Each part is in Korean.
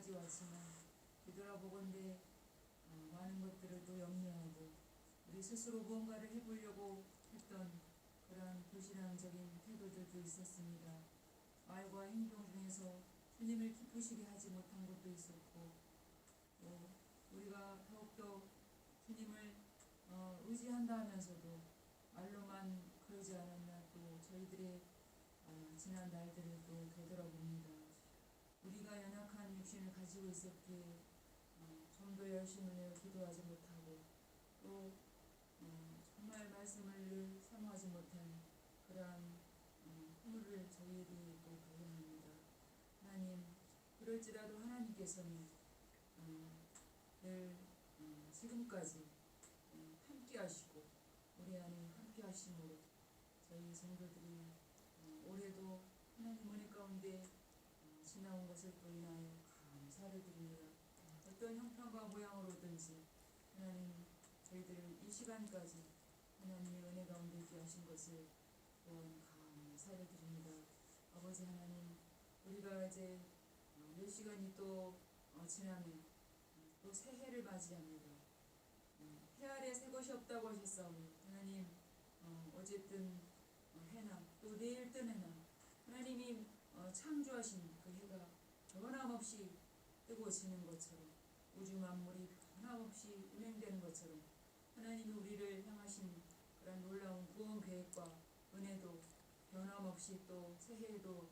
여기까지 왔지만 되돌아보건대 많은 것들을 또 염려하고 우리 스스로 무언가를 해보려고 했던 그러한 불신앙적인 태도들도 있었습니다. 말과 행동 중에서 주님을 기쁘시게 하지 못한 것도 있었고, 또 우리가 더욱더 주님을 의지한다 하면서도 말로만 그러지 않았나, 또 저희들의 지난 날들을 또 되돌아봅니다. 우리가 연약한 육신을 가지고 있었기에 좀 더 열심을 내어 기도하지 못하고, 또 정말 말씀을 늘 사모하지 못한 그러한 허물을 저희들이 또 발견합니다. 하나님, 그럴지라도 하나님께서는 늘 지금까지 함께 하시고 우리 안에 함께 하심으로 저희 성도들이 올해도 하나님 은혜 가운데 지나온 것을 또 인하여 감사를 드립니다. 어떤 형편과 모양으로든지 하나님, 저희들을 이 시간까지 하나님의 은혜 가운데 있게 하신 것을 또한 감사를 드립니다. 아버지 하나님, 우리가 이제 몇 시간이 또 지나면 또 새해를 맞이합니다. 해 아래 새 것이 없다고 하셨사오니 하나님, 어쨌든 해나 또 내일 뜬 해나 하나님이 창조하신 그 해가 변함없이 뜨고 지는 것처럼, 우주 만물이 변함없이 운행되는 것처럼 하나님이 우리를 향하신 그런 놀라운 구원 계획과 은혜도 변함없이 또 새해에도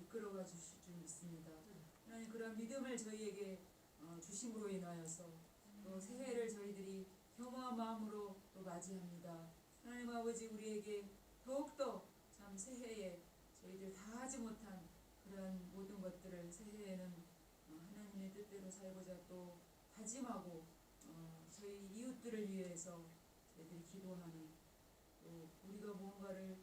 이끌어가 주실 줄 믿습니다. 하나님, 그런 믿음을 저희에게 주심으로 인하여서 또 새해를 저희들이 겸허한 마음으로 또 맞이합니다. 하나님 아버지, 우리에게 더욱더 참 새해에 저희들 다 하지 못한 그런 모든 것들을 새해에는 하나님의 뜻대로 살고자 또 다짐하고 저희 이웃들을 위해서 저희들이 기도하는, 또 우리가 무언가를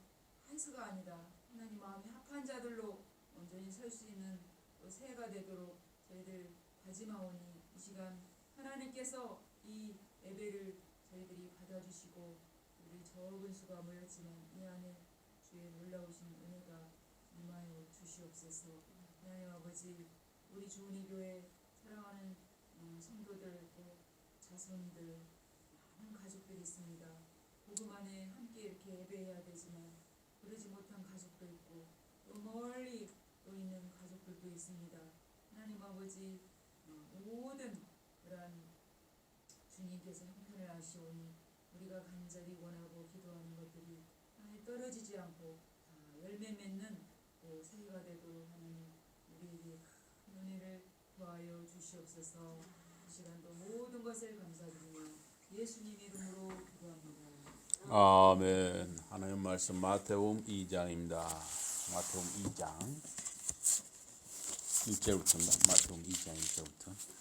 해서가 아니라 하나님 마음에 합한 자들로 온전히 설 수 있는 또 새해가 되도록 저희들 다짐하오니, 이 시간 하나님께서 이 예배를 저희들이 받아주시고 우리 적은 수가 모였지만 이 안에 주의 놀라우신 은혜가 임하여 주시옵소서. 하나님 아버지, 우리 주은희 교회 사랑하는 성도들, 또 자손들, 많은 가족들이 있습니다. 복음 안에 함께 이렇게 예배해야 되지만 그러지 못한 가족도 있고, 또 멀리 또 있는 가족들도 있습니다. 하나님 아버지, 모든 그러한 주님께서 형편을 아시오니 우리가 간절히 원하고 기도하는 것들이 하나님 떨어지지 않고 다 열매 맺는 또 새해가 되도록 하나님 우리에게 큰 은혜를 더하여 주시옵소서. 이 시간도 모든 것을 감사드리며 예수님 이름으로 기도합니다. 아멘. 하나님 말씀 마태복음 2장입니다. 마태복음 2장 1절부터입니다. 마태복음 2장 1절부터.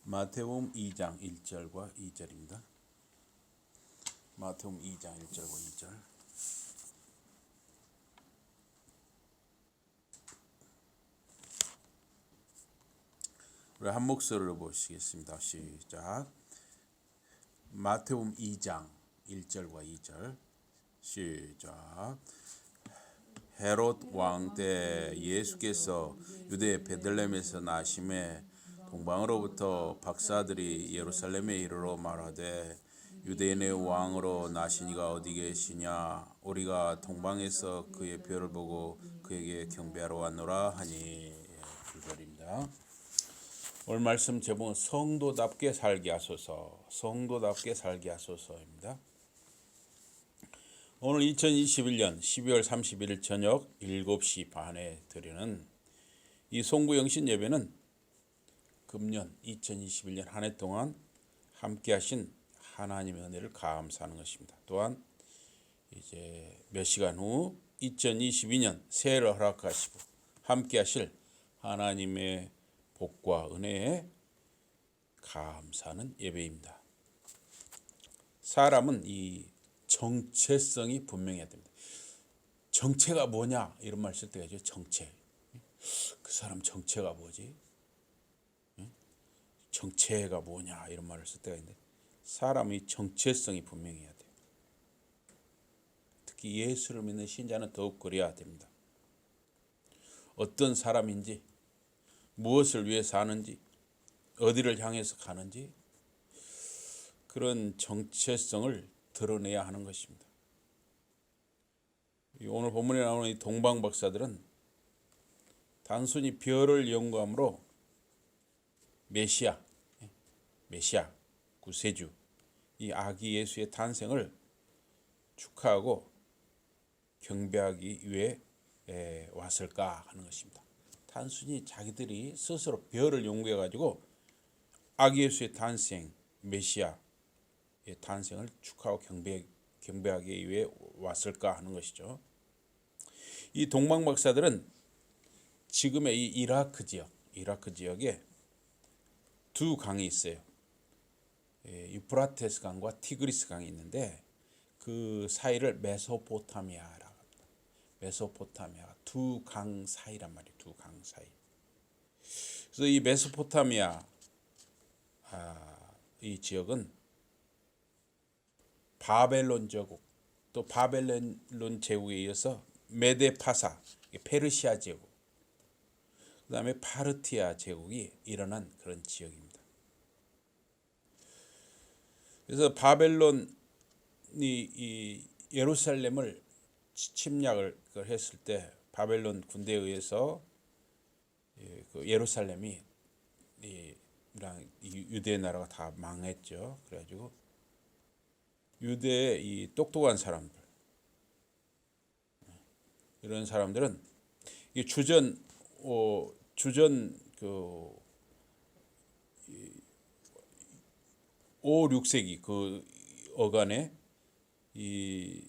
마태복음 2장 1절과 2절입니다. 마태복음 2장 1절과 2절. 우리 한 목소리로 보시겠습니다. 시작. 마태복음 2장 1절과 2절. 시작. 헤롯 왕 때 예수께서 유대 베들레헴에서 나심에 동방으로부터 박사들이 예루살렘에 이르러 말하되 유대인의 왕으로 나신 이가 어디 계시냐, 우리가 동방에서 그의 별을 보고 그에게 경배하러 왔노라 하니. 2절입니다. 오늘 말씀 제목은 성도답게 살게 하소서, 성도답게 살게 하소서입니다. 오늘 2021년 12월 31일 저녁 7시 반에 드리는 이 송구영신 예배는 금년 2021년 한 해 동안 함께 하신 하나님의 은혜를 감사하는 것입니다. 또한 이제 몇 시간 후 2022년 새해를 허락하시고 함께 하실 하나님의 복과 은혜에 감사하는 예배입니다. 사람은 이 정체성이 분명해야 됩니다. 정체가 뭐냐 이런 말 쓸 때가 있죠. 정체. 그 사람 정체가 뭐지? 정체가 뭐냐 이런 말을 쓸 때가 있는데, 사람의 정체성이 분명해야 돼요. 특히 예수를 믿는 신자는 더욱 그래야 됩니다. 어떤 사람인지, 무엇을 위해 사는지, 어디를 향해서 가는지 그런 정체성을 드러내야 하는 것입니다. 오늘 본문에 나오는 이 동방 박사들은 단순히 별을 연구함으로 메시아, 구세주, 이 아기 예수의 탄생을 축하하고 경배하기 위해 왔을까 하는 것입니다. 단순히 자기들이 스스로 별을 연구해 가지고 아기 예수의 탄생, 메시아의 탄생을 축하하고 경배하기 위해 왔을까 하는 것이죠. 이 동방 박사들은 지금의 이 이라크 지역에 두 강이 있어요. 유프라테스 강과 티그리스 강이 있는데 그 사이를 메소포타미아라고 합니다. 메소포타미아 두 강 사이란 말이에요. 두 강 사이. 그래서 이 메소포타미아 이 지역은 바벨론 제국, 또 바벨론 제국에 이어서 메데파사, 페르시아 제국, 그 다음에 파르티아 제국이 일어난 그런 지역입니다. 그래서 바벨론이 이 예루살렘을 침략을 했을 때 바벨론 군대에 의해서 그 예루살렘이 유대 나라가 다 망했죠. 그래가지고 유대의 이 똑똑한 사람들, 이런 사람들은 이 주전 그 5, 6세기 그 어간에 이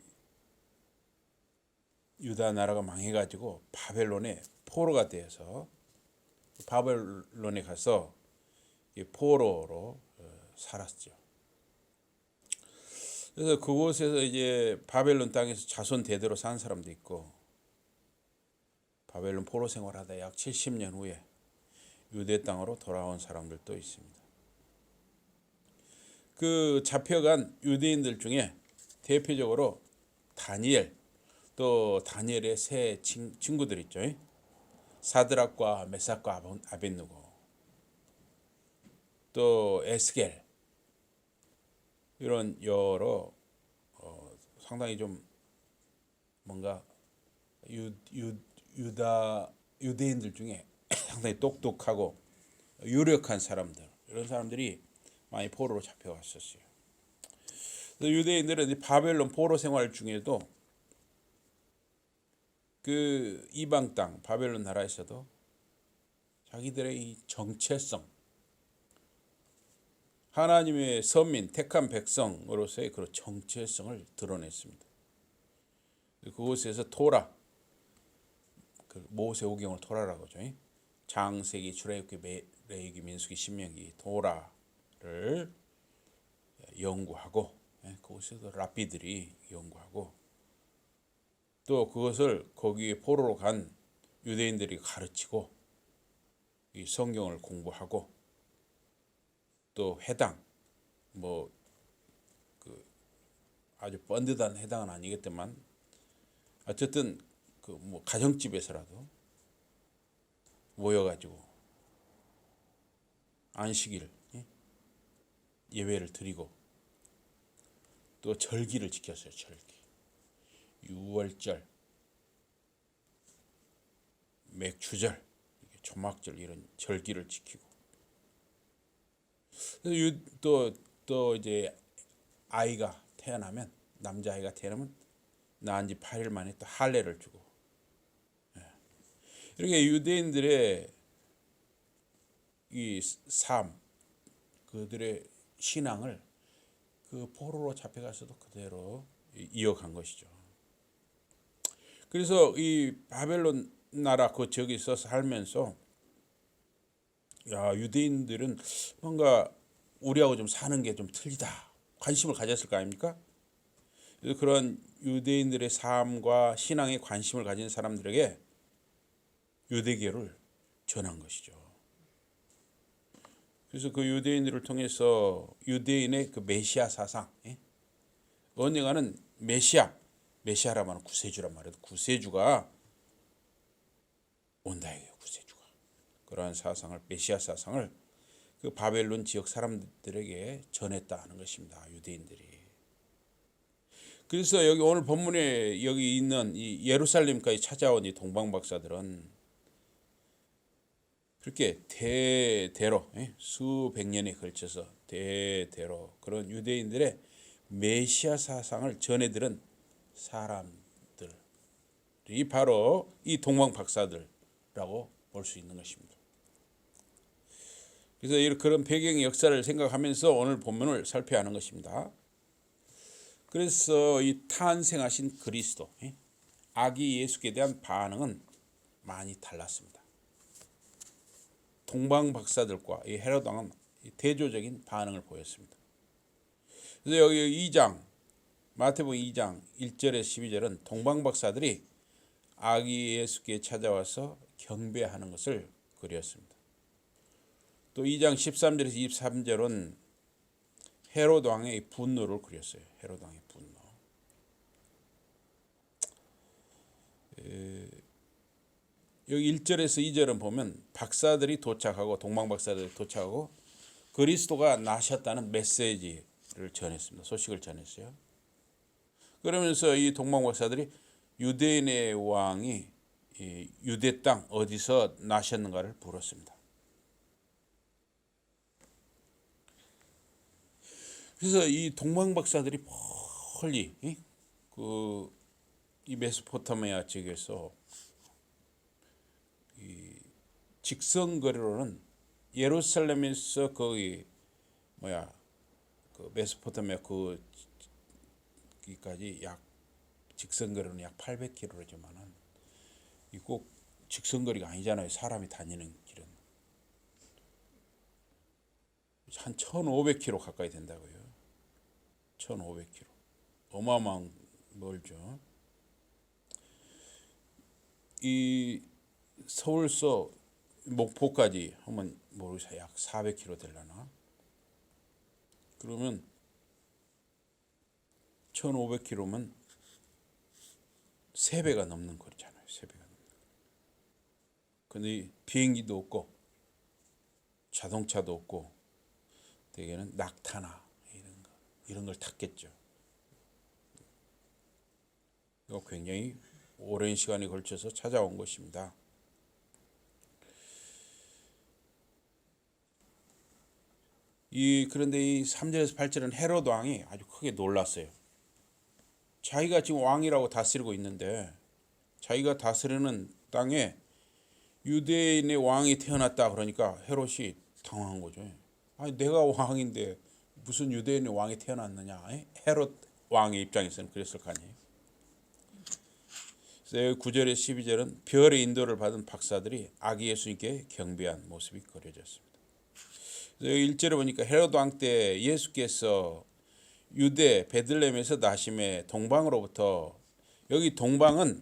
유다 나라가 망해가지고 바벨론에 포로가 되어서 바벨론에 가서 포로로 살았죠. 그래서 그곳에서 이제 바벨론 땅에서 자손 대대로 산 사람도 있고, 바벨론 포로 생활하다 약 70년 후에 유대 땅으로 돌아온 사람들도 있습니다. 그 잡혀간 유대인들 중에 대표적으로 다니엘, 또 다니엘의 세 친구들 있죠. 사드락과 메삭과 아벳느고, 또 에스겔, 이런 여러 상당히 좀 뭔가 유대인들 중에 상당히 똑똑하고 유력한 사람들, 이런 사람들이 많이 포로로 잡혀갔었어요. 유대인들은 바벨론 포로 생활 중에도 그 이방 땅 바벨론 나라에서도 자기들의 이 정체성, 하나님의 선민, 택한 백성으로서의 그런 정체성을 드러냈습니다. 그곳에서 토라, 그 모세오경을 토라라고 하죠. 장세기, 출애굽기, 레위기, 민수기, 신명기, 토라를 연구하고, 그곳에서 랍비들이 연구하고, 또 그것을 거기에 포로로 간 유대인들이 가르치고, 이 성경을 공부하고, 또 회당, 그 아주 번듯한 회당은 아니겠지만 어쨌든 그 가정집에서라도 모여가지고 안식일 예배를 드리고, 또 절기를 지켰어요. 절기, 유월절, 맥추절, 초막절, 이런 절기를 지키고, 또 이제 아이가 태어나면, 남자아이가 태어나면 낳은 지 8일 만에 또 할례를 주고, 이렇게 유대인들의 이 삶, 그들의 신앙을 그 포로로 잡혀가서도 그대로 이어간 것이죠. 그래서 이 바벨론 나라 그 지역에 있어서 살면서, 야, 유대인들은 뭔가 우리하고 좀 사는 게 좀 틀리다, 관심을 가졌을 거 아닙니까? 그래서 그런 유대인들의 삶과 신앙에 관심을 가진 사람들에게 유대교를 전한 것이죠. 그래서 그 유대인들을 통해서 유대인의 그 메시아 사상, 언젠가는 메시아라 말하는 구세주란 말이에요. 구세주가 온다 이게요. 구세주가 그러한 사상을 메시아 사상을 그 바벨론 지역 사람들에게 전했다 는 것입니다. 유대인들이. 그래서 여기 오늘 본문에 여기 있는 이 예루살렘까지 찾아온 이 동방 박사들은 그렇게 대대로 수백 년에 걸쳐서 대대로 그런 유대인들의 메시아 사상을 전해들은 사람들이 바로 이 동방 박사들이라고 볼 수 있는 것입니다. 그래서 그런 배경 역사를 생각하면서 오늘 본문을 살펴야 하는 것입니다. 그래서 이 탄생하신 그리스도, 아기 예수께 대한 반응은 많이 달랐습니다. 동방 박사들과 이 헤롯 왕은 대조적인 반응을 보였습니다. 그래서 여기 2장 마태복음 2장 1절에 12절은 동방 박사들이 아기 예수께 찾아와서 경배하는 것을 그렸습니다. 또 2장 13절에서 23절은 헤롯 왕의 분노를 그렸어요. 헤롯 왕의 분노. 여기 1절에서 2절은 보면 박사들이 도착하고 동방 박사들이 도착하고 그리스도가 나셨다는 메시지를 전했습니다. 소식을 전했어요. 그러면서 이 동방 박사들이 유대인의 왕이 유대 땅 어디서 나셨는가를 물었습니다. 그래서 이 동방 박사들이 멀리 이 메소포타미아 지역에서 이 직선거리로는 예루살렘에서 거기 그 메소포타미아 거기까지 약 직선거리로는 약 800km지만은 이 꼭 직선거리가 아니잖아요. 사람이 다니는 길은 한 1,500km 가까이 된다고요. 1,500km. 어마어마한 멀죠. 이 서울서 목포까지 하면 모르겠어요. 약 400km 되려나? 그러면 1,500km면 3배가 넘는 거리잖아요. 3배가 넘는. 근데 비행기도 없고 자동차도 없고 대개는 낙타나 이런 걸 탔겠죠. 이거 굉장히 오랜 시간에 걸쳐서 찾아온 것입니다. 그런데 이 3절에서 8절은 헤롯 왕이 아주 크게 놀랐어요. 자기가 지금 왕이라고 다스리고 있는데 자기가 다스리는 땅에 유대인의 왕이 태어났다 그러니까 헤롯이 당황한 거죠. 아니 내가 왕인데 무슨 유대인의 왕이 태어났느냐. 헤롯 왕의 입장에서는 그랬을 거 아니에요. 그래서 9절에 12절은 별의 인도를 받은 박사들이 아기 예수님께 경배한 모습이 그려졌습니다. 그래서 1절에 보니까 헤롯 왕 때 예수께서 유대 베들레헴에서 나심에 동방으로부터, 여기 동방은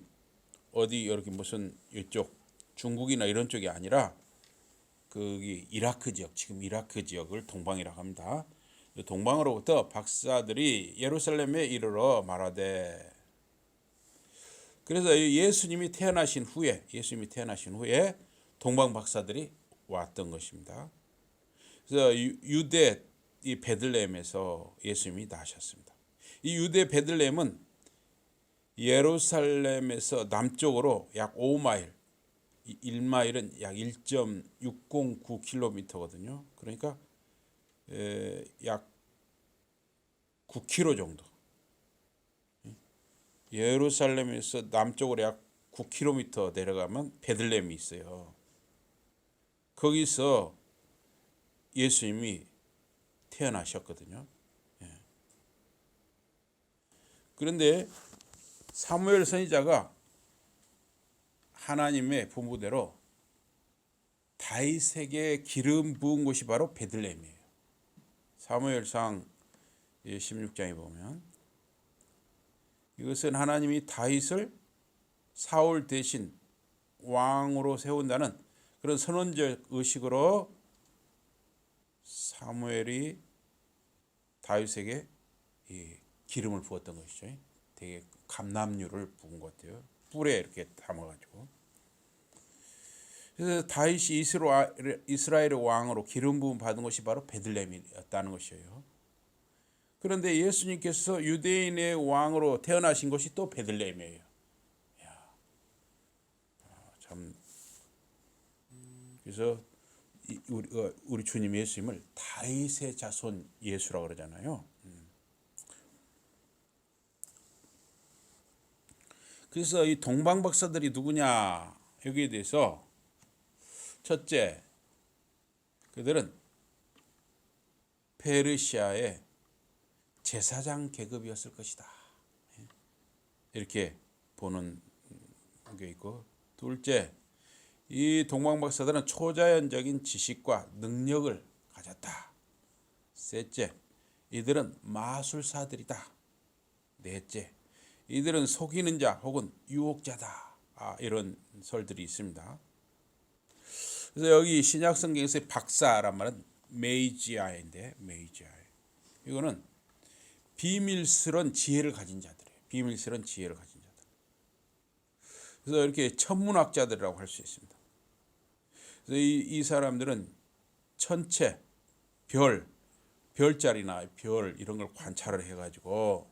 어디 이렇게 무슨 이쪽 중국이나 이런 쪽이 아니라 거기 이라크 지역, 지금 이라크 지역을 동방이라고 합니다. 동방으로부터 박사들이 예루살렘에 이르러 말하되, 그래서 예수님이 태어나신 후에 동방 박사들이 왔던 것입니다. 그래서 유대 이 베들레헴에서 예수님이 나셨습니다. 이 유대 베들레헴은 예루살렘에서 남쪽으로 약 5마일, 1마일은 약 1.609km거든요. 그러니까 약 9km 정도. 예루살렘에서 남쪽으로 약 9km 내려가면 베들레헴이 있어요. 거기서 예수님이 태어나셨거든요. 그런데 사무엘 선지자가 하나님의 분부대로 다윗에게 기름 부은 곳이 바로 베들레헴이에요. 사무엘상 16장에 보면 이것은 하나님이 다윗을 사울 대신 왕으로 세운다는 그런 선언적 의식으로 사무엘이 다윗에게 이 기름을 부었던 것이죠. 되게 감람유를 부은 것 같아요. 뿔에 이렇게 담아가지고. 그래서 다윗이 이스라엘의 왕으로 기름 부음 받은 것이 바로 베들레헴이었다는 것이에요. 그런데 예수님께서 유대인의 왕으로 태어나신 것이 또 베들레헴이에요. 참. 그래서 우리 주님 예수님을 다윗의 자손 예수라고 그러잖아요. 그래서 이 동방 박사들이 누구냐 여기에 대해서 첫째, 그들은 페르시아의 제사장 계급이었을 것이다. 이렇게 보는 게 있고, 둘째, 이 동방 박사들은 초자연적인 지식과 능력을 가졌다. 셋째, 이들은 마술사들이다. 넷째, 이들은 속이는 자 혹은 유혹자다. 이런 설들이 있습니다. 그래서 여기 신약 성경에서의 박사란 말은 메이지아인데, 메이지아. 이거는 비밀스러운 지혜를 가진 자들이에요. 비밀스러운 지혜를 가진 자들. 그래서 이렇게 천문학자들이라고 할 수 있습니다. 그래서 이 사람들은 천체, 별자리나 별 이런 걸 관찰을 해가지고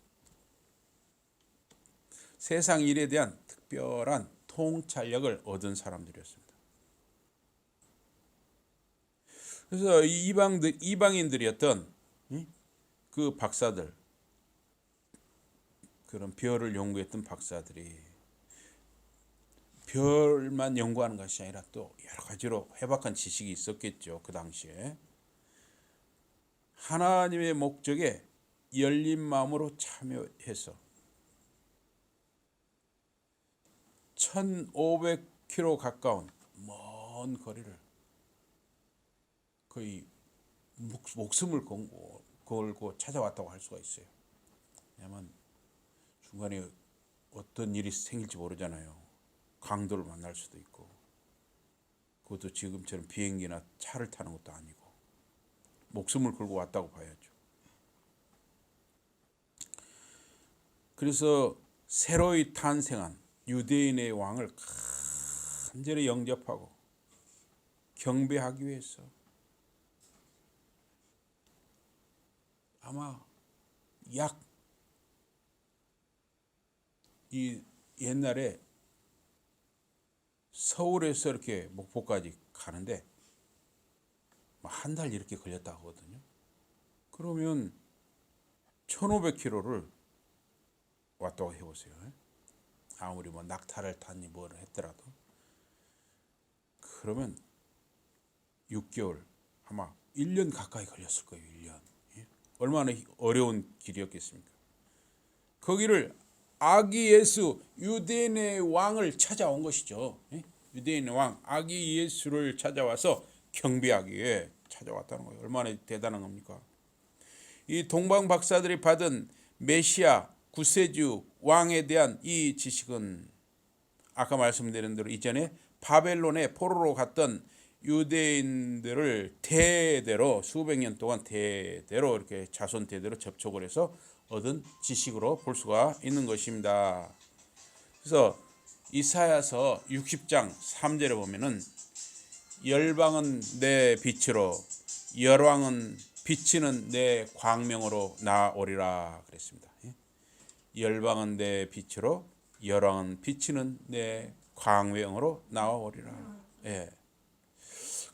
세상 일에 대한 특별한 통찰력을 얻은 사람들이었습니다. 그래서 이방인들이었던 그 박사들, 그런 별을 연구했던 박사들이 별만 연구하는 것이 아니라 또 여러 가지로 해박한 지식이 있었겠죠. 그 당시에 하나님의 목적에 열린 마음으로 참여해서 1500km 가까운 먼 거리를 거의 목숨을 걸고 찾아왔다고 할 수가 있어요. 왜냐하면 중간에 어떤 일이 생길지 모르잖아요. 강도를 만날 수도 있고, 그것도 지금처럼 비행기나 차를 타는 것도 아니고 목숨을 걸고 왔다고 봐야죠. 그래서 새로이 탄생한 유대인의 왕을 간절히 영접하고 경배하기 위해서 아마 이 옛날에 서울에서 이렇게 목포까지 가는데 한 달 이렇게 걸렸다 하거든요. 그러면 1500km를 왔다고 해보세요. 아무리 뭐 낙타를 탔니 뭐를 했더라도 그러면 6개월, 아마 1년 가까이 걸렸을 거예요. 1년. 얼마나 어려운 길이었겠습니까? 거기를 아기 예수, 유대인의 왕을 찾아온 것이죠. 유대인의 왕 아기 예수를 찾아와서 경배하기 위해 찾아왔다는 거예요. 얼마나 대단한 겁니까? 이 동방 박사들이 받은 메시아 구세주 왕에 대한 이 지식은 아까 말씀드린 대로 이전에 바벨론에 포로로 갔던 유대인들을 대대로 수백 년 동안 대대로 이렇게 자손 대대로 접촉을 해서 얻은 지식으로 볼 수가 있는 것입니다. 그래서 이사야서 60장 3절에 보면은 열방은 내 빛으로 열왕은 비치는 내 광명으로 나오리라 그랬습니다. 열방은 내 빛으로 열왕은 비치는 내 광명으로 나오리라. 예.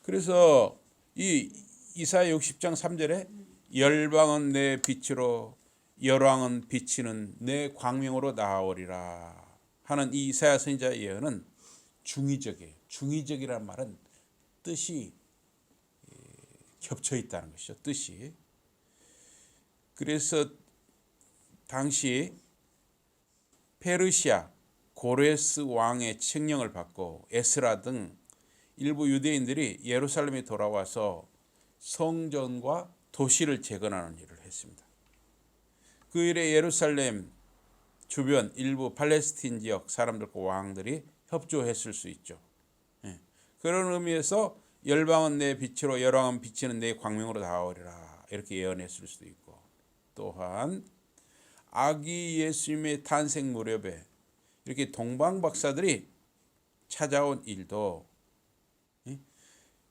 그래서 이 이사야 60장 3절에 열방은 내 빛으로 열왕은 비치는 내 광명으로 나오리라 하는 이 이사야 선지자 예언은 중의적이에요. 중의적이라는 말은 뜻이 겹쳐 있다는 것이죠. 뜻이. 그래서 당시 페르시아 고레스 왕의 칙령을 받고 에스라 등 일부 유대인들이 예루살렘에 돌아와서 성전과 도시를 재건하는 일을 했습니다. 그 일에 예루살렘 주변 일부 팔레스틴 지역 사람들과 왕들이 협조했을 수 있죠. 그런 의미에서 열방은 내 빛으로 열왕은 비치는 내 광명으로 다가오리라 이렇게 예언했을 수도 있고, 또한 아기 예수님의 탄생 무렵에 이렇게 동방 박사들이 찾아온 일도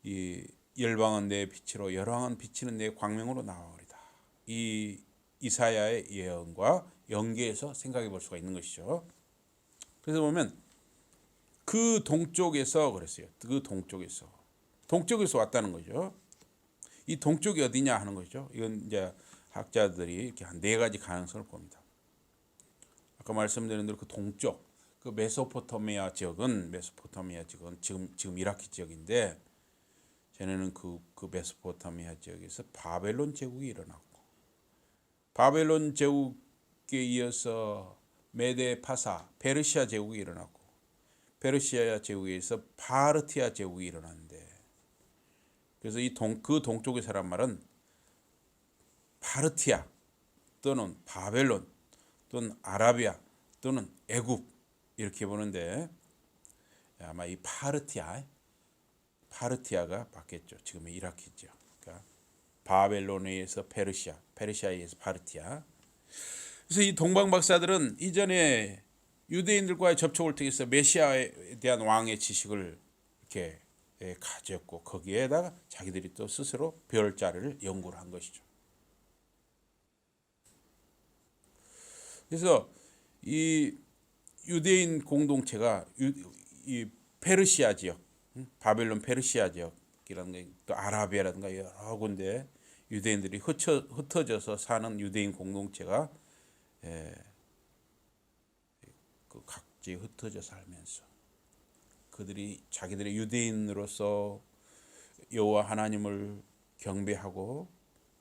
이 열방은 내 빛으로 열왕은 비치는 내 광명으로 나오리다, 이 이사야의 예언과 연계해서 생각해 볼 수가 있는 것이죠. 그래서 보면 그 동쪽에서 그랬어요. 그 동쪽에서 왔다는 거죠. 이 동쪽이 어디냐 하는 거죠. 이건 이제 학자들이 이렇게 한 네 가지 가능성을 봅니다. 아까 말씀드린 대로 그 동쪽, 그 메소포타미아 지역은 지금 이라크 지역인데, 전에는 그 메소포타미아 지역에서 바벨론 제국이 일어났고, 바벨론 제국에 이어서 메데 파사 페르시아 제국이 일어났고, 페르시아 제국에서 파르티아 제국이 일어났는데, 그래서 그 동쪽의 사람 말은 파르티아 또는 바벨론 또는 아라비아 또는 애굽 이렇게 보는데, 아마 이 파르티아가 바뀌었죠. 지금의 이라크죠. 그러니까 바벨론에 의해서 페르시아에 의해서 파르티아. 그래서 이 동방 박사들은 이전에 유대인들과의 접촉을 통해서 메시아에 대한 왕의 지식을 이렇게 가졌고, 거기에다가 자기들이 또 스스로 별자리를 연구를 한 것이죠. 그래서 이 유대인 공동체가 이 페르시아 지역, 바벨론 페르시아 지역이라는 또 아라비아라든가 여러 군데 유대인들이 흩어져서 사는 유대인 공동체가 그 각지에 흩어져 살면서 그들이 자기들의 유대인으로서 여호와 하나님을 경배하고,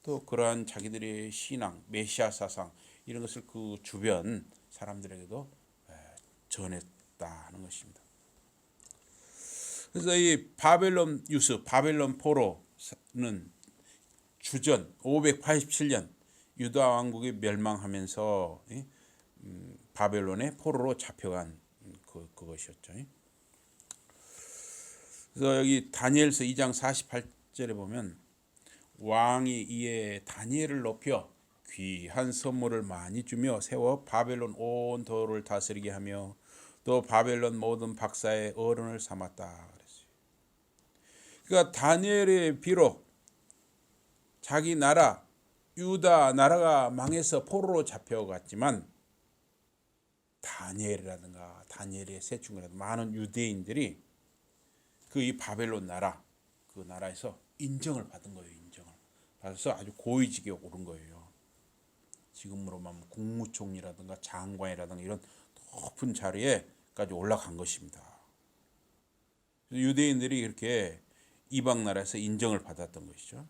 또 그러한 자기들의 신앙, 메시아 사상 이런 것을 그 주변 사람들에게도 전했다 하는 것입니다. 그래서 이 바벨론 바벨론 포로는 주전 587년 유다 왕국이 멸망하면서 바벨론의 포로로 잡혀간 그것이었죠. 그래서 여기 다니엘서 2장 48절에 보면, 왕이 이에 다니엘을 높여 귀한 선물을 많이 주며 세워 바벨론 온 도를 다스리게 하며 또 바벨론 모든 박사의 어른을 삼았다 그랬어요. 그러니까 다니엘의 비록 자기 나라 유다 나라가 망해서 포로로 잡혀갔지만, 다니엘이라든가 다니엘의 세충이라든가 많은 유대인들이 이 바벨론 나라, 그 나라에서 인정을 받은 거예요. 인정을 받아서 아주 고위직에 오른 거예요. 지금으로만 국무총리라든가 장관이라든가 이런 높은 자리에까지 올라간 것입니다. 유대인들이 이렇게 이방 나라에서 인정을 받았던 것이죠.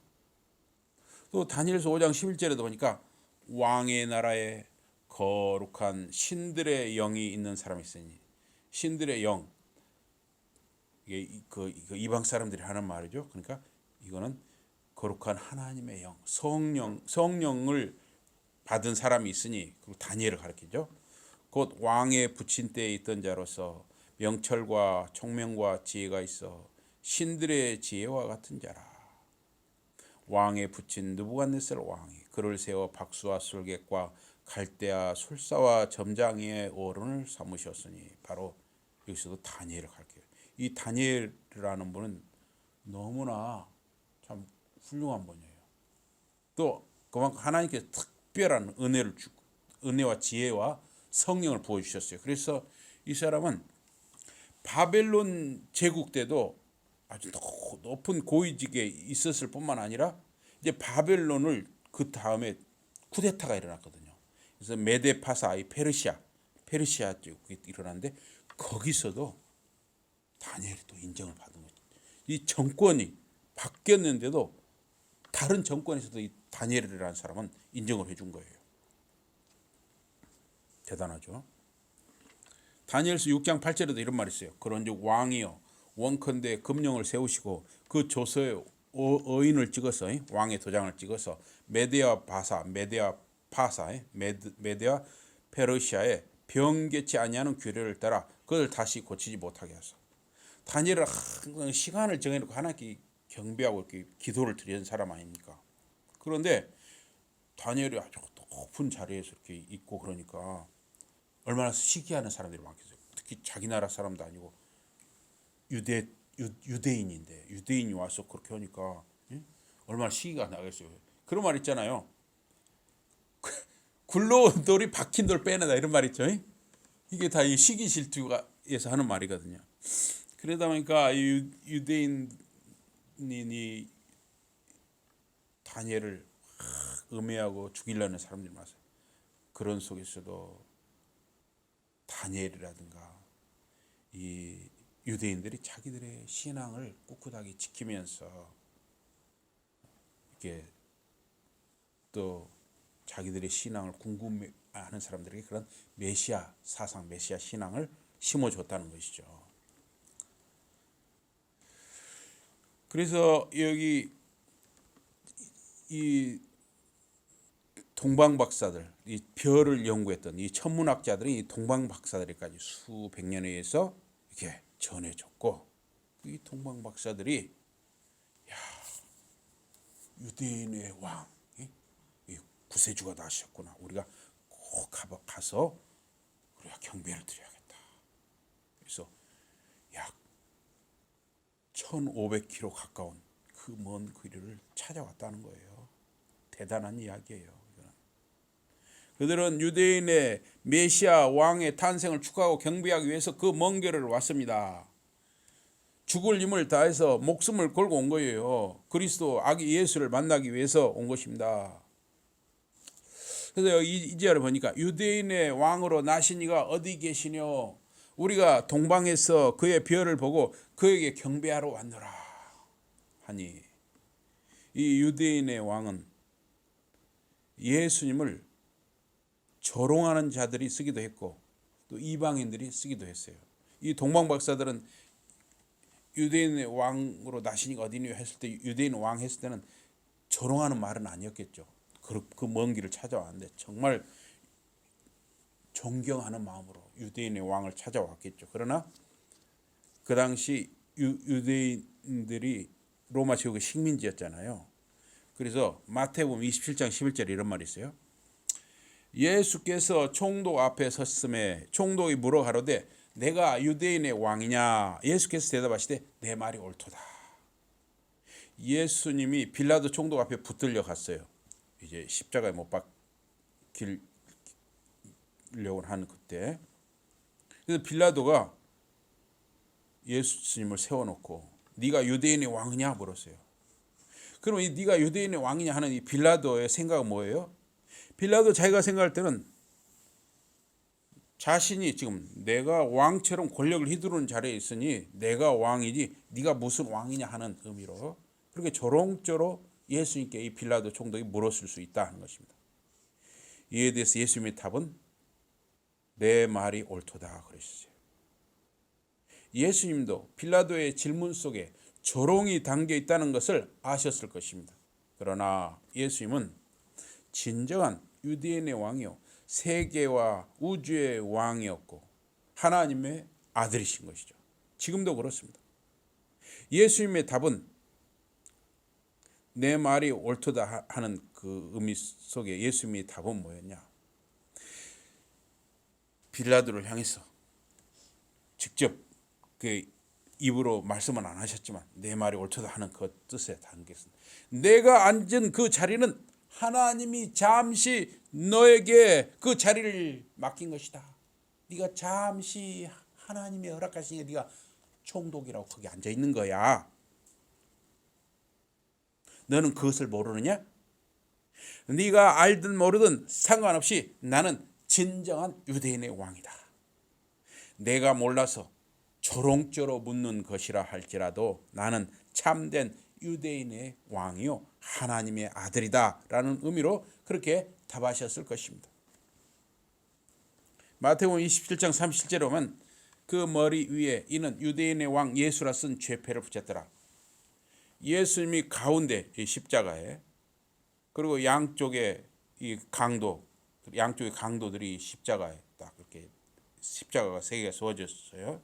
또 다니엘서 5장 11절에도 보니까 왕의 나라에 거룩한 신들의 영이 있는 사람이 있으니, 신들의 영, 이게 그 이방 사람들이 하는 말이죠. 그러니까 이거는 거룩한 하나님의 영, 성령을 받은 사람이 있으니, 그리고 다니엘을 가리키죠. 곧 왕의 붙인 때에 있던 자로서 명철과 총명과 지혜가 있어 신들의 지혜와 같은 자라. 왕의 붙인 느부갓네살 왕이 그를 세워 박수와 술객과 갈대아 술사와 점장의 어른을 삼으셨으니, 바로 여기서도 다니엘을 가리켜요. 이 다니엘이라는 분은 너무나 참 훌륭한 분이에요. 또 그만큼 하나님께서 특별한 은혜와 지혜와 성령을 부어주셨어요. 그래서 이 사람은 바벨론 제국 때도 아주 높은 고위직에 있었을 뿐만 아니라, 이제 바벨론을 그 다음에 쿠데타가 일어났거든요. 그래서 메데 파사, 이 페르시아 쪽이 일어났는데, 거기서도 다니엘이 또 인정을 받은 거죠. 이 정권이 바뀌었는데도 다른 정권에서도 이 다니엘이라는 사람은 인정을 해준 거예요. 대단하죠. 다니엘서 6장 8절에도 이런 말이 있어요. 그런즉 왕이여 원컨대 금령을 세우시고 그 조서에 어인을 찍어서, 왕의 도장을 찍어서 메데와 페르시아에 병개치 아니하는 규례를 따라 그걸 다시 고치지 못하게 하소서. 다니엘은 항상 시간을 정해놓고 하나님께 경배하고 이렇게 기도를 드리는 사람 아닙니까? 그런데 다니엘이 아주 높은 자리에서 이렇게 있고 그러니까 얼마나 시기하는 사람들이 많겠어요. 특히 자기 나라 사람도 아니고 유대인인데 유대인이 와서 그렇게 하니까 얼마나 시기가 나겠어요. 그런 말 있잖아요. 굴러온 돌이 박힌 돌 빼내다 이런 말 있죠. 이게 다 이 시기 질투에서 하는 말이거든요. 그러다 보니까 유대인이 다니엘을 음해하고 죽이려는 사람들이 많아요. 그런 속에서도 다니엘이라든가 이 유대인들이 자기들의 신앙을 꿋꿋하게 지키면서 이렇게 또 자기들의 신앙을 궁금해하는 사람들에게 그런 메시아 사상, 메시아 신앙을 심어줬다는 것이죠. 그래서 여기 이 동방박사들, 이 별을 연구했던 이 천문학자들이 이 동방박사들에까지 수백 년에 의해서 이렇게 전해줬고, 이 동방박사들이 유대인의 왕, 이 구세주가 나셨구나. 우리가 꼭 가서 우리가 경배를 드려야겠다. 그래서 약 1,500km 가까운 그 먼 거리를 찾아왔다는 거예요. 대단한 이야기예요. 그들은 유대인의 메시아 왕의 탄생을 축하하고 경배하기 위해서 그 먼 길을 왔습니다. 죽을 힘을 다해서 목숨을 걸고 온 거예요. 그리스도 아기 예수를 만나기 위해서 온 것입니다. 그래서 이 절을 보니까 유대인의 왕으로 나신 이가 어디 계시뇨? 우리가 동방에서 그의 별을 보고 그에게 경배하러 왔노라 하니, 이 유대인의 왕은 예수님을 조롱하는 자들이 쓰기도 했고 또 이방인들이 쓰기도 했어요. 이 동방박사들은 유대인의 왕으로 나시니가 어디니 했을 때, 유대인 왕 했을 때는 조롱하는 말은 아니었겠죠. 그 먼 길을 찾아왔는데 정말 존경하는 마음으로 유대인의 왕을 찾아왔겠죠. 그러나 그 당시 유대인들이 로마 제국의 식민지였잖아요. 그래서 마태복음 27장 11절에 이런 말이 있어요. 예수께서 총독 앞에 섰음에 총독이 물어 가로되 내가 유대인의 왕이냐? 예수께서 대답하시되 내 말이 옳도다. 예수님이 빌라도 총독 앞에 붙들려 갔어요. 이제 십자가에 못 박히려고 하는 그때. 그래서 빌라도가 예수님을 세워놓고 네가 유대인의 왕이냐 물었어요. 그럼 이 네가 유대인의 왕이냐 하는 이 빌라도의 생각은 뭐예요? 빌라도 자기가 생각할 때는 자신이 지금 내가 왕처럼 권력을 휘두르는 자리에 있으니 내가 왕이지 네가 무슨 왕이냐 하는 의미로 그렇게 조롱조로 예수님께 이 빌라도 총독이 물었을 수 있다 하는 것입니다. 이에 대해서 예수님의 답은 내 말이 옳도다 그러셨어요. 예수님도 빌라도의 질문 속에 조롱이 담겨 있다는 것을 아셨을 것입니다. 그러나 예수님은 진정한 유대인의 왕이요 세계와 우주의 왕이었고 하나님의 아들이신 것이죠. 지금도 그렇습니다. 예수님의 답은 내 말이 옳도다 하는 그 의미 속에 예수님의 답은 뭐였냐? 빌라도를 향해서 직접 그 입으로 말씀은 안 하셨지만 내 말이 옳도다 하는 그 뜻에 담겼습니다. 내가 앉은 그 자리는 하나님이 잠시 너에게 그 자리를 맡긴 것이다. 네가 잠시 하나님이 허락하시니 네가 총독이라고 거기 앉아 있는 거야. 너는 그것을 모르느냐? 네가 알든 모르든 상관없이 나는 진정한 유대인의 왕이다. 내가 몰라서 조롱조로 묻는 것이라 할지라도 나는 참된 유대인의 왕이요 하나님의 아들이다 라는 의미로 그렇게 답하셨을 것입니다. 마태복음 27장 37절에 보면 그 머리 위에 이는 유대인의 왕 예수라 쓴 죄패를 붙였더라. 예수님이 가운데 이 십자가에 그리고 양쪽에 이 강도 양쪽의 강도들이 십자가에 딱 이렇게 십자가가 세 개가 세워졌어요.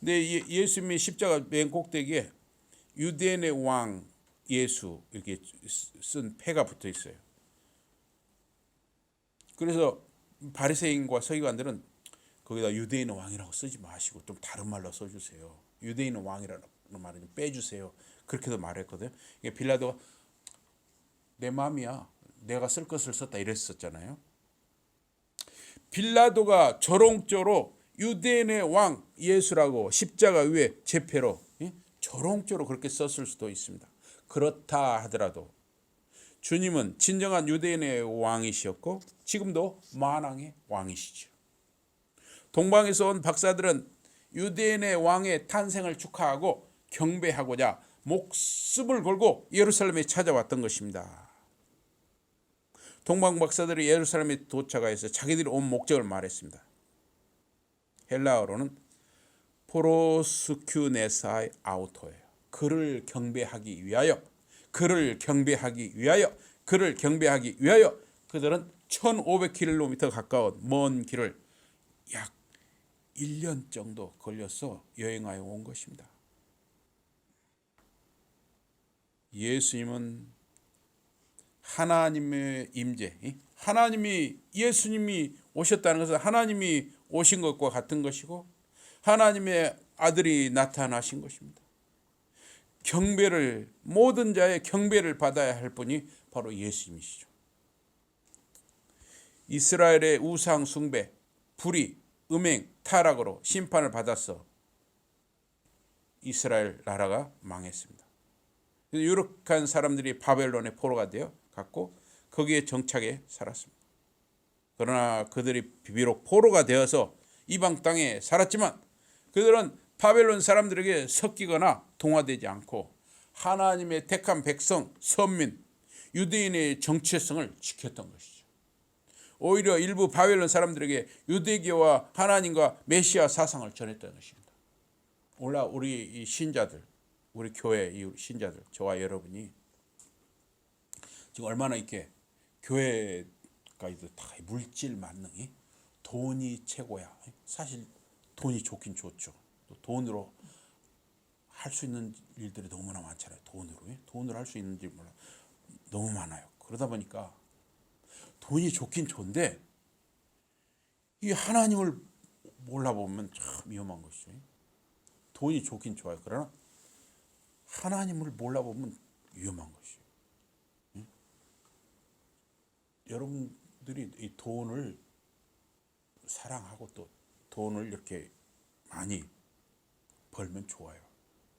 근데 예수님이 십자가 맨 꼭대기에 유대인의 왕 예수 이렇게 쓴 패가 붙어 있어요. 그래서 바리새인과 서기관들은 거기다 유대인의 왕이라고 쓰지 마시고 좀 다른 말로 써주세요. 유대인의 왕이라는 말을 좀 빼주세요. 그렇게도 말했거든요. 빌라도가 내 마음이야. 내가 쓸 것을 썼다 이랬었잖아요. 빌라도가 조롱조로 유대인의 왕 예수라고 십자가 위에 제패로 조롱조로 그렇게 썼을 수도 있습니다. 그렇다 하더라도 주님은 진정한 유대인의 왕이셨고 지금도 만왕의 왕이시죠. 동방에서 온 박사들은 유대인의 왕의 탄생을 축하하고 경배하고자 목숨을 걸고 예루살렘에 찾아왔던 것입니다. 동방 박사들이 예루살렘에 도착해서 자기들이 온 목적을 말했습니다. 헬라어로는 포로스큐네사이 아우토예요. 그를 경배하기 위하여, 그를 경배하기 위하여, 그를 경배하기 위하여 그들은 1500km 가까운 먼 길을 약 1년 정도 걸려서 여행하여 온 것입니다. 예수님은 하나님의 임재, 예수님이 오셨다는 것은 하나님이 오신 것과 같은 것이고 하나님의 아들이 나타나신 것입니다. 경배를, 모든 자의 경배를 받아야 할 분이 바로 예수님이시죠. 이스라엘의 우상 숭배, 불의, 음행, 타락으로 심판을 받아서 이스라엘 나라가 망했습니다. 유력한 사람들이 바벨론의 포로가 되어 갔고 거기에 정착해 살았습니다. 그러나 그들이 비록 포로가 되어서 이방 땅에 살았지만 그들은 바벨론 사람들에게 섞이거나 동화되지 않고 하나님의 택한 백성, 선민, 유대인의 정체성을 지켰던 것이죠. 오히려 일부 바벨론 사람들에게 유대교와 하나님과 메시아 사상을 전했던 것입니다. 오늘 우리 이 신자들, 우리 교회 이 신자들, 저와 여러분이 지금 얼마나 이렇게 교회까지도 다 물질 만능이 돈이 최고야. 사실 돈이 좋긴 좋죠. 또 돈으로 할 수 있는 일들이 너무나 많잖아요. 돈으로 할 수 있는 일 몰라 너무 많아요. 그러다 보니까 돈이 좋긴 좋은데 이 하나님을 몰라보면 참 위험한 것이죠. 돈이 좋긴 좋아요. 그러나 하나님을 몰라보면 위험한 것이에요. 여러분들이 이 돈을 사랑하고 또 돈을 이렇게 많이 벌면 좋아요.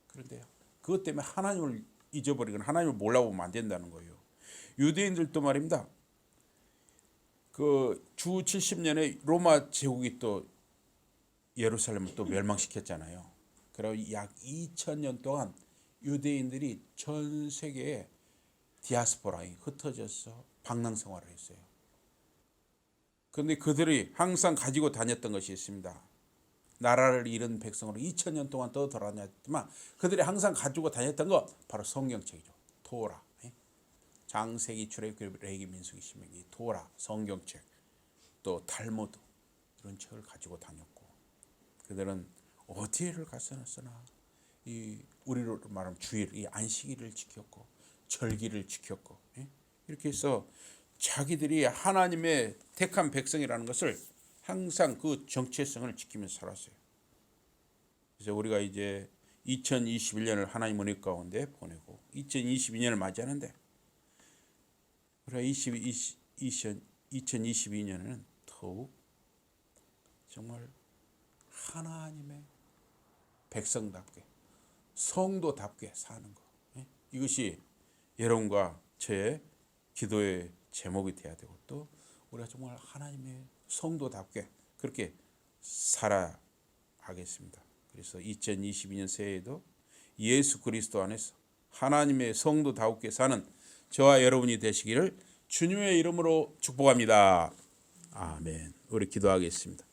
그런데 그것 때문에 하나님을 잊어버리거나 하나님을 몰라보면 안 된다는 거예요. 유대인들도 말입니다. 그 주 70년에 로마 제국이 또 예루살렘을 또 멸망시켰잖아요. 그리고 약 2000년 동안 유대인들이 전 세계에 디아스포라에 흩어져서 방랑 생활을 했어요. 그런데 그들이 항상 가지고 다녔던 것이 있습니다. 나라를 잃은 백성으로 2000년 동안 떠돌아다녔지만 그들이 항상 가지고 다녔던 거 바로 성경책이죠. 토라, 장세기, 출애굽기, 레위기, 민수기, 신명기, 토라, 성경책, 또 탈무드 이런 책을 가지고 다녔고 그들은 어디를 갔으나 이 우리로 말하면 주일, 이 안식일을 지켰고 절기를 지켰고 이렇게 해서 자기들이 하나님의 택한 백성이라는 것을 항상 그 정체성을 지키면서 살았어요. 그래서 우리가 이제 2021년을 하나님 은혜 가운데 보내고 2022년을 맞이하는데 우리가 2022년에는 더욱 정말 하나님의 백성답게 성도답게 사는 것, 이것이 여러분과 저의 기도의 제목이 되어야 되고 또 우리가 정말 하나님의 성도답게 그렇게 살아가겠습니다. 그래서 2022년 새해에도 예수 그리스도 안에서 하나님의 성도답게 사는 저와 여러분이 되시기를 주님의 이름으로 축복합니다. 아멘. 우리 기도하겠습니다.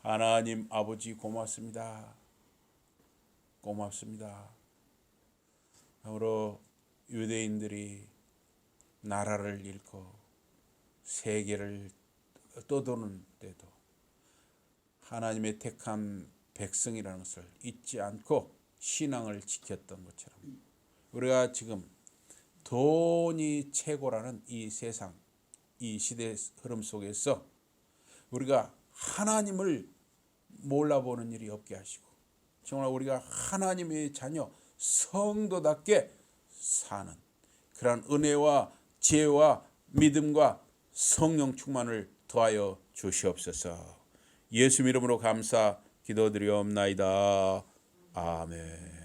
하나님 아버지 고맙습니다. 고맙습니다. 그러므로 유대인들이 나라를 잃고 세계를 떠도는 때도 하나님의 택한 백성이라는 것을 잊지 않고 신앙을 지켰던 것처럼 우리가 지금 돈이 최고라는 이 세상, 이 시대의 흐름 속에서 우리가 하나님을 몰라보는 일이 없게 하시고 정말 우리가 하나님의 자녀 성도답게 사는 그러한 은혜와 지혜와 믿음과 성령 충만을 더하여 주시옵소서. 예수 이름으로 감사 기도드리옵나이다. 아멘.